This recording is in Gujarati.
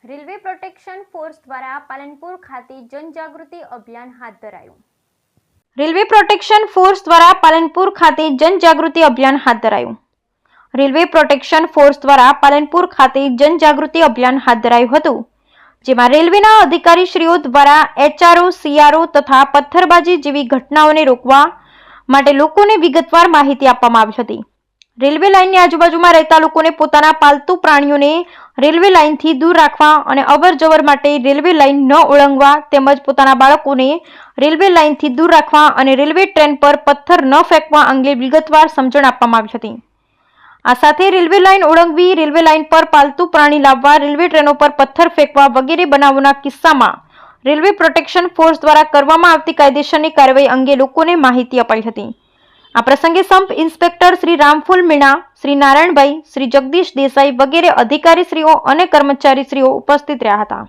રેલવે પ્રોટેક્શન ફોર્સ દ્વારા પાલનપુર ખાતે જનજાગૃતિ અભિયાન હાથ ધરાયું. રેલવે પ્રોટેક્શન ફોર્સ દ્વારા પાલનપુર ખાતે જનજાગૃતિ અભિયાન હાથ ધરાયું. રેલવે પ્રોટેક્શન ફોર્સ દ્વારા પાલનપુર ખાતે જનજાગૃતિ અભિયાન હાથ ધરાયું હતું, જેમાં રેલવેના અધિકારીશ્રીઓ દ્વારા એચઆરઓ, સીઆરઓ તથા પથ્થરબાજી જેવી ઘટનાઓને રોકવા માટે લોકોને વિગતવાર માહિતી આપવામાં આવી હતી. રેલવે લાઇનની આજુબાજુમાં રહેતા લોકોને પોતાના પાલતુ પ્રાણીઓને રેલવે લાઇનથી દૂર રાખવા અને અવરજવર માટે રેલવે લાઇન ન ઓળંગવા તેમજ પોતાના બાળકોને રેલવે લાઇનથી દૂર રાખવા અને રેલવે ટ્રેન પર પથ્થર ન ફેંકવા અંગે વિગતવાર સમજણ આપવામાં આવી હતી. આ સાથે રેલવે લાઇન ઓળંગવી, રેલવે લાઇન પર પાલતુ પ્રાણી લાવવા, રેલવે ટ્રેનો પર પથ્થર ફેંકવા વગેરે બનાવોના કિસ્સામાં રેલવે પ્રોટેક્શન ફોર્સ દ્વારા કરવામાં આવતી કાયદેસરની કાર્યવાહી અંગે લોકોને માહિતી અપાઈ હતી. આ પ્રસંગે સબ ઇન્સ્પેક્ટર શ્રી રામફુલ મીણા, શ્રી નારાયણભાઈ, શ્રી જગદીશ દેસાઈ વગેરે અધિકારીશ્રીઓ અને કર્મચારીશ્રીઓ ઉપસ્થિત રહ્યા હતા.